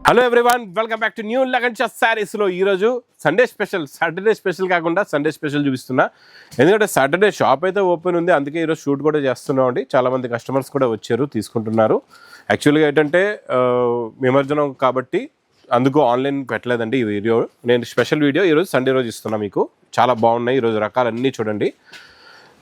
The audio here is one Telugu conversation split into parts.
Hello everyone, welcome back to new Lagan Shah శారీస్లో ఈరోజు సండే స్పెషల్, సాటర్డే స్పెషల్ కాకుండా సండే స్పెషల్ చూపిస్తున్నా. ఎందుకంటే సాటర్డే షాప్ అయితే ఓపెన్ ఉంది, అందుకే ఈరోజు షూట్ కూడా చేస్తున్నాం అండి. చాలామంది కస్టమర్స్ కూడా వచ్చారు, తీసుకుంటున్నారు. యాక్చువల్గా ఏంటంటే నిమజ్జనం కాబట్టి అందుకు ఆన్లైన్ పెట్టలేదండి ఈ వీడియో. నేను స్పెషల్ వీడియో ఈరోజు సండే రోజు ఇస్తున్నా మీకు. చాలా బాగున్నాయి ఈరోజు రకాలన్నీ చూడండి.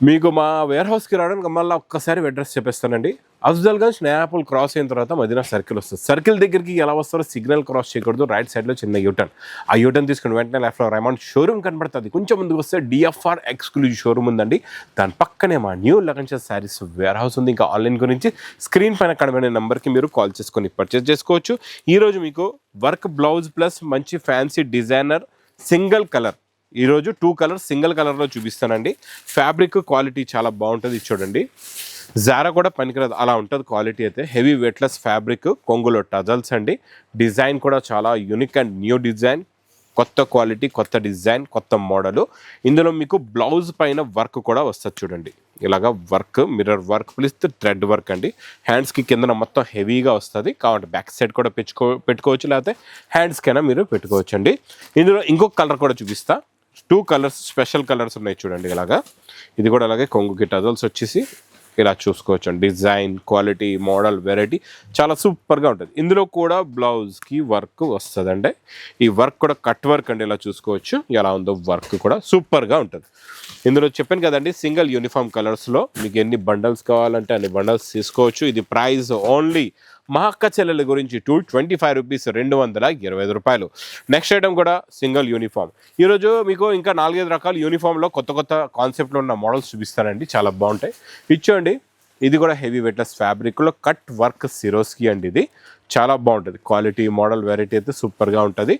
మీకు మా వేర్ హౌస్కి రావడానికి మళ్ళీ ఒక్కసారి అడ్రస్ చెప్పేస్తానండి. అఫ్జల్గంజ్ నేయాపూల్ క్రాస్ అయిన తర్వాత మదీనా సర్కిల్ వస్తుంది. సర్కిల్ దగ్గరికి ఎలా వస్తారో సిగ్నల్ క్రాస్ చేయకూడదు, రైట్ సైడ్లో చిన్న యూటర్న్. ఆ యూటర్న్ తీసుకుని వెంటనే లెఫ్ట్లో రైమండ్ షోరూమ్ కనబడుతుంది. కొంచెం ముందుకు వస్తే డిఎఫ్ఆర్ ఎక్స్క్లూజివ్ షోరూమ్ ఉందండి. దాని పక్కనే మా new Lagan Shah sarees warehouse ఉంది. ఇంకా ఆన్లైన్ గురించి స్క్రీన్ పైన కనబడే నెంబర్కి మీరు కాల్ చేసుకొని పర్చేస్ చేసుకోవచ్చు. ఈరోజు మీకు వర్క్ బ్లౌజ్ ప్లస్ మంచి ఫ్యాన్సీ డిజైనర్ సింగిల్ కలర్, ఈరోజు 2 కలర్స్ సింగిల్ కలర్లో చూపిస్తానండి. ఫ్యాబ్రిక్ క్వాలిటీ చాలా బాగుంటుంది. చూడండి, జారా కూడా పనికిరాదు అలా ఉంటుంది క్వాలిటీ అయితే. హెవీ వెయిట్లెస్ ఫ్యాబ్రిక్, కొంగులో టజల్స్ అండి. డిజైన్ కూడా చాలా యూనిక్ అండ్ న్యూ డిజైన్, కొత్త క్వాలిటీ, కొత్త డిజైన్, కొత్త మోడలు. ఇందులో మీకు బ్లౌజ్ పైన వర్క్ కూడా వస్తుంది. చూడండి, ఇలాగా work, mirror work plus thread work అండి. హ్యాండ్స్కి కింద మొత్తం హెవీగా వస్తుంది కాబట్టి బ్యాక్ సైడ్ కూడా పెట్టుకోవచ్చు, లేకపోతే హ్యాండ్స్కైనా మీరు పెట్టుకోవచ్చు అండి. ఇందులో ఇంకొక కలర్ కూడా చూపిస్తా. 2 కలర్స్ స్పెషల్ కలర్స్ ఉన్నాయి చూడండి. ఇలాగా ఇది కూడా అలాగే కొంగుకి టజల్స్ వచ్చేసి ఇలా చూసుకోవచ్చు అండి. డిజైన్, క్వాలిటీ, మోడల్, వెరైటీ చాలా సూపర్గా ఉంటుంది. ఇందులో కూడా బ్లౌజ్కి వర్క్ వస్తుందండి. ఈ వర్క్ కూడా కట్ వర్క్ అండి. ఇలా చూసుకోవచ్చు ఎలా ఉందో, వర్క్ కూడా సూపర్గా ఉంటుంది. ఇందులో చెప్పాను కదండి, సింగిల్ యూనిఫామ్ కలర్స్లో మీకు ఎన్ని బండల్స్ కావాలంటే అన్ని బండల్స్ తీసుకోవచ్చు. ఇది ప్రైస్ ఓన్లీ మా అక్క చెల్లెల గురించి 225 రూపీస్, 225 రూపాయలు. నెక్స్ట్ ఐటమ్ కూడా సింగిల్ యూనిఫామ్. ఈరోజు మీకు ఇంకా 4-5 రకాల యూనిఫామ్లో కొత్త కొత్త కాన్సెప్ట్లో ఉన్న మోడల్స్ చూపిస్తానండి, చాలా బాగుంటాయి. ఇచ్చోండి, ఇది కూడా హెవీ వెయిట్లెస్ ఫ్యాబ్రిక్లో కట్ వర్క్ సిరోస్కి అండి. ఇది చాలా బాగుంటుంది. క్వాలిటీ, మోడల్, వెరైటీ అయితే సూపర్గా ఉంటుంది.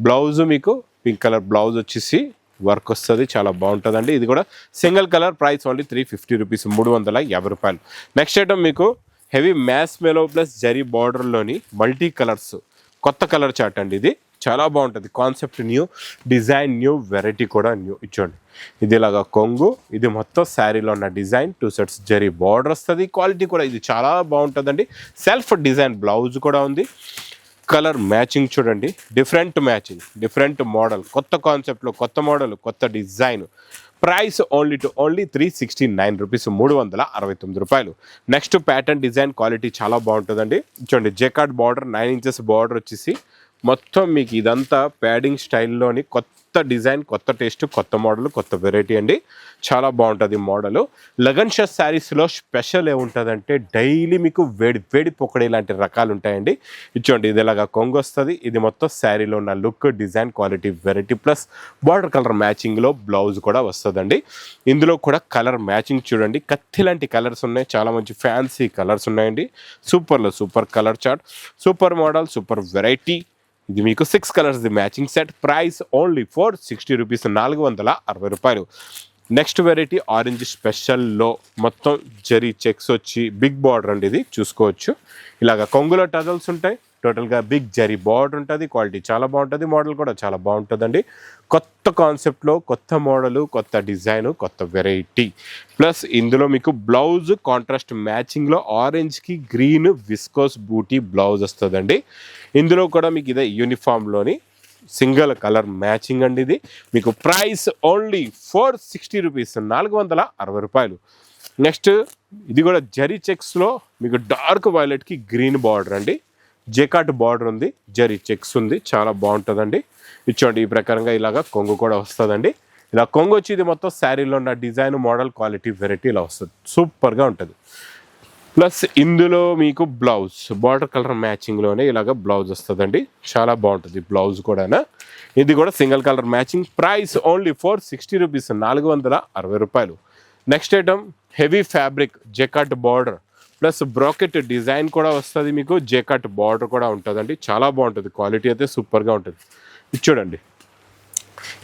బ్లౌజ్ మీకు పింక్ కలర్ బ్లౌజ్ వచ్చేసి వర్క్ వస్తుంది, చాలా బాగుంటుందండి. ఇది కూడా single colour, price only 350 rupees, 350 రూపాయలు. నెక్స్ట్ ఐటమ్ మీకు హెవీ మ్యాస్ మెలో ప్లస్ జరీ బార్డర్లోని మల్టీ కలర్స్, కొత్త కలర్ చార్ట్ అండి. ఇది చాలా బాగుంటుంది. Concept new, design new, variety కూడా న్యూ. ఇచ్చోండి, ఇది ఇలాగా కొంగు, ఇది మొత్తం శారీలో ఉన్న డిజైన్, 2 సెట్స్ జరీ బార్డర్ వస్తుంది. క్వాలిటీ కూడా ఇది చాలా బాగుంటుందండి. సెల్ఫ్ డిజైన్ బ్లౌజ్ కూడా ఉంది. కలర్ మ్యాచింగ్ చూడండి, డిఫరెంట్ మ్యాచింగ్, డిఫరెంట్ మోడల్, కొత్త కాన్సెప్ట్లో కొత్త మోడల్, కొత్త డిజైన్. ప్రైస్ ఓన్లీ 369 రూపీస్, 369 రూపాయలు. నెక్స్ట్ ప్యాటర్న్ డిజైన్, క్వాలిటీ చాలా బాగుంటుందండి. చూడండి, జెకార్డ్ బార్డర్, 9 ఇంచెస్ బార్డర్ వచ్చేసి మొత్తం మీకు ఇదంతా ప్యాడింగ్ స్టైల్లోని కొత్త డిజైన్, కొత్త టేస్ట్, కొత్త మోడల్, కొత్త వెరైటీ అండి. చాలా బాగుంటుంది మోడలు. లగన్ షా శారీస్లో స్పెషల్ ఏముంటుందంటే డైలీ మీకు వేడి వేడి పొక్కడే లాంటి రకాలు ఉంటాయండి. ఇచ్చోండి, ఇది ఇలాగా కొంగు వస్తుంది. ఇది మొత్తం శారీలో ఉన్న look, design, quality, variety plus border colour మ్యాచింగ్లో బ్లౌజ్ కూడా వస్తుందండి. ఇందులో కూడా కలర్ మ్యాచింగ్ చూడండి, కత్తి లాంటి కలర్స్ ఉన్నాయి. చాలా మంచి ఫ్యాన్సీ కలర్స్ ఉన్నాయండి. సూపర్లో super colour chart, super model, super variety. ఇది మీకు 6 colours the matching set. Price only 460 rupees, 460 రూపాయలు. నెక్స్ట్ వెరైటీ ఆరెంజ్ స్పెషల్లో మొత్తం జరీ చెక్స్ వచ్చి బిగ్ బార్డర్ అండి. ఇది చూసుకోవచ్చు, ఇలాగ కొంగులో టజల్స్ ఉంటాయి. టోటల్గా బిగ్ జరీ బార్డర్ ఉంటుంది. క్వాలిటీ చాలా బాగుంటుంది, మోడల్ కూడా చాలా బాగుంటుందండి. కొత్త కాన్సెప్ట్లో కొత్త మోడలు, కొత్త డిజైను, కొత్త వెరైటీ. ప్లస్ ఇందులో మీకు బ్లౌజ్ కాంట్రాస్ట్ మ్యాచింగ్లో ఆరెంజ్కి గ్రీన్ విస్కోస్ బూటీ బ్లౌజ్ వస్తుందండి. ఇందులో కూడా మీకు ఇదే యూనిఫామ్లోని సింగిల్ కలర్ మ్యాచింగ్ అండి. ఇది మీకు ప్రైస్ ఓన్లీ 460 రూపీస్, 460 రూపాయలు. నెక్స్ట్ ఇది కూడా జరీ చెక్స్లో మీకు డార్క్ వైలెట్కి గ్రీన్ బార్డర్ అండి. జెకాట్ బార్డర్ ఉంది, జరీ చెక్స్ ఉంది, చాలా బాగుంటుందండి. ఇచ్చోండి, ఈ ప్రకారంగా ఇలాగా కొంగు కూడా వస్తుందండి. ఇలా కొంగు వచ్చి ఇది మొత్తం శారీలో ఉన్న డిజైన్, మోడల్, క్వాలిటీ, వెరైటీ ఇలా వస్తుంది. సూపర్గా ఉంటుంది. ప్లస్ ఇందులో మీకు బ్లౌజ్ బార్డర్ కలర్ మ్యాచింగ్లోనే ఇలాగ బ్లౌజ్ వస్తుందండి. చాలా బాగుంటుంది బ్లౌజ్ కూడా. ఇది కూడా single colour matching. Price only 460 rupees, 460 రూపాయలు. Next item heavy fabric jacquard border plus bracket design కూడా వస్తుంది. మీకు జెకాట్ బార్డర్ కూడా ఉంటుందండి. చాలా బాగుంటుంది, క్వాలిటీ అయితే సూపర్గా ఉంటుంది. ఇది చూడండి,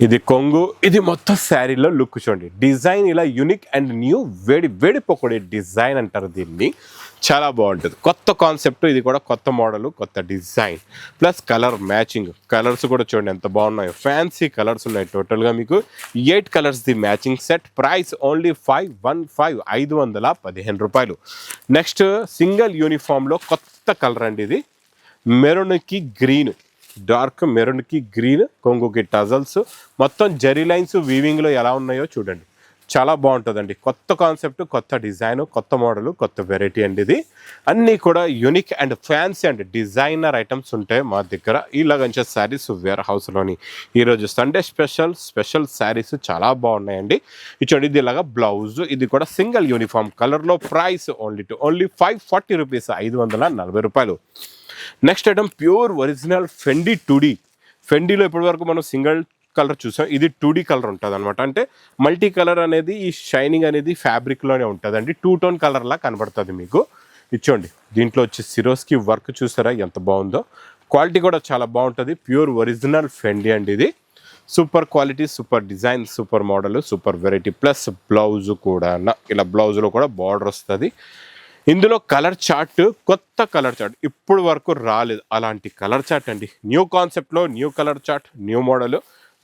ఇది కొంగు, ఇది మొత్తం శారీలో లుక్ చూడండి. డిజైన్ ఇలా యూనిక్ అండ్ న్యూ, వేడి వేడి పొక్కడే డిజైన్ అంటారు దీన్ని. చాలా బాగుంటుంది, కొత్త కాన్సెప్ట్. ఇది కూడా కొత్త మోడల్, కొత్త design plus colour matching. Colours కూడా చూడండి ఎంత బాగున్నాయో, ఫ్యాన్సీ కలర్స్ ఉన్నాయి. టోటల్గా మీకు 8 colours the matching set. Price only 515 రూపాయలు. నెక్స్ట్ సింగిల్ యూనిఫామ్లో కొత్త కలర్ అండి. ఇది మెరూన్కి గ్రీన్, డార్క్ మెరూన్కి గ్రీన్, కొంగుకి టజల్స్, మొత్తం జరీ లైన్స్ వీవింగ్లో ఎలా ఉన్నాయో చూడండి. చాలా బాగుంటుందండి. కొత్త కాన్సెప్ట్, కొత్త డిజైన్, కొత్త మోడల్, కొత్త వెరైటీ అండి. ఇది అన్నీ కూడా unique and fancy and designer items ఉంటాయి మా దగ్గర ఈ లగన్షా శారీస్ వేర్ హౌస్లోని. ఈరోజు సండే స్పెషల్ శారీస్ చాలా బాగున్నాయండి. ఇచ్చండి ఇది ఇలాగా బ్లౌజ్, ఇది కూడా సింగిల్ యూనిఫామ్ కలర్లో. ప్రైస్ ఓన్లీ 540 రూపీస్, 540 రూపాయలు. Next item pure original ఫెండీ 2D. ఫెండీలో ఇప్పటి వరకు మనం సింగిల్ కలర్ చూసాం, ఇది 2D కలర్ ఉంటుంది అనమాట. అంటే మల్టీ కలర్ అనేది ఈ షైనింగ్ అనేది ఫ్యాబ్రిక్లోనే ఉంటుందండి. 2 టోన్ కలర్లా కనబడుతుంది మీకు. ఇచ్చోండి దీంట్లో వచ్చి సిరోస్కి వర్క్ చూసారా ఎంత బాగుందో. క్వాలిటీ కూడా చాలా బాగుంటుంది. ప్యూర్ ఒరిజినల్ ఫెండీ అండి ఇది. Super quality, super design, super model, super variety. Plus blouse కూడా ఇలా బ్లౌజ్లో కూడా బార్డర్ వస్తుంది. ఇందులో కలర్ చార్ట్, కొత్త కలర్ చార్ట్, ఇప్పుడు వరకు రాలేదు అలాంటి కలర్ చార్ట్ అండి. న్యూ కాన్సెప్ట్లో new colour chart, new model,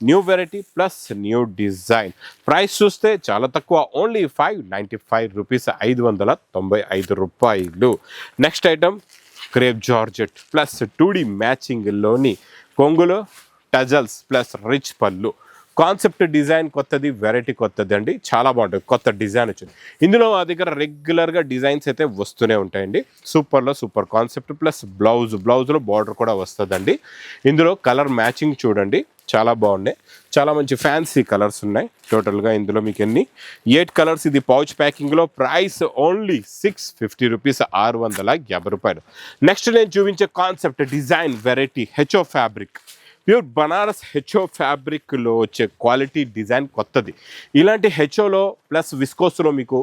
new variety plus new design. Price చూస్తే చాలా తక్కువ, ఓన్లీ 595 రూపీస్, 595 రూపాయలు. Next item crepe georgette plus 2D మ్యాచింగ్లోని కొంగులో టజల్స్ ప్లస్ రిచ్ పళ్ళు. కాన్సెప్ట్ డిజైన్ కొత్తది, వెరైటీ కొత్తది అండి. చాలా బాగుంటుంది, కొత్త డిజైన్ వచ్చింది. ఇందులో మా దగ్గర రెగ్యులర్గా డిజైన్స్ అయితే వస్తూనే ఉంటాయండి. సూపర్లో సూపర్ కాన్సెప్ట్ ప్లస్ బ్లౌజ్లో బార్డర్ కూడా వస్తుందండి. ఇందులో కలర్ మ్యాచింగ్ చూడండి చాలా బాగున్నాయి. చాలా మంచి ఫ్యాన్సీ కలర్స్ ఉన్నాయి. టోటల్గా ఇందులో మీకు 8 కలర్స్. ఇది పౌచ్ ప్యాకింగ్లో. ప్రైస్ ఓన్లీ 650 రూపీస్, 650 రూపాయలు. నెక్స్ట్ నేను చూపించే concept design variety HO fabric. Pure Banaras HO ఫ్యాబ్రిక్లో వచ్చే క్వాలిటీ డిజైన్ కొత్తది. ఇలాంటి హెచ్ఓలో ప్లస్ విస్కోస్లో మీకు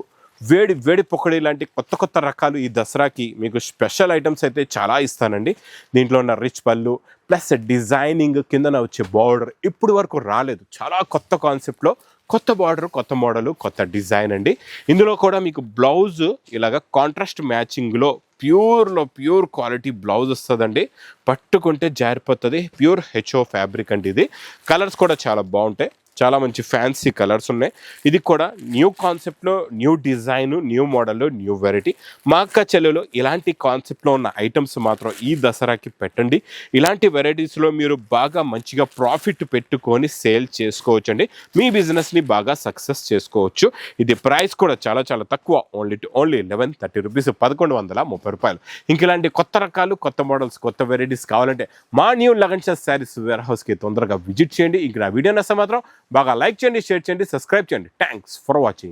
వేడి పొక్కడి ఇలాంటి కొత్త రకాలు ఈ దసరాకి మీకు స్పెషల్ ఐటమ్స్ అయితే చాలా ఇస్తానండి. దీంట్లో ఉన్న రిచ్ పళ్ళు ప్లస్ డిజైనింగ్ కిందన వచ్చే బార్డర్ ఇప్పుడు వరకు రాలేదు. చాలా కొత్త కాన్సెప్ట్లో కొత్త బార్డర్, కొత్త మోడల్, కొత్త డిజైన్ అండి. ఇందులో కూడా మీకు బ్లౌజ్ ఇలాగ కాంట్రాస్ట్ మ్యాచింగ్లో ప్యూర్ క్వాలిటీ బ్లౌజ్ వస్తుందండి. పట్టుకుంటే జారిపోతుంది. ప్యూర్ హెచ్ఓ ఫ్యాబ్రిక్ అండి ఇది. కలర్స్ కూడా చాలా బాగుంటాయి. చాలా మంచి ఫ్యాన్సీ కలర్స్ ఉన్నాయి. ఇది కూడా న్యూ కాన్సెప్ట్లో, న్యూ డిజైన్, న్యూ మోడల్లో, న్యూ వెరైటీ. మా అక్క చెల్లెలో ఇలాంటి కాన్సెప్ట్లో ఉన్న ఐటమ్స్ మాత్రం ఈ దసరాకి పెట్టండి. ఇలాంటి వెరైటీస్లో మీరు బాగా మంచిగా ప్రాఫిట్ పెట్టుకొని సేల్ చేసుకోవచ్చండి. మీ బిజినెస్ని బాగా సక్సెస్ చేసుకోవచ్చు. ఇది ప్రైస్ కూడా చాలా తక్కువ, ఓన్లీ 1130 రూపీస్, 1130 రూపాయలు. ఇంక ఇలాంటి కొత్త రకాలు, కొత్త మోడల్స్, కొత్త వెరైటీస్ కావాలంటే మా న్యూ లగన్షా శారీస్ వేర్ హౌస్కి తొందరగా విజిట్ చేయండి. ఇంక నా వీడియో నచ్చ మాత్రం బాగా లైక్ చేయండి, షేర్ చేయండి, సబ్స్క్రైబ్ చేయండి. Thanks for watching.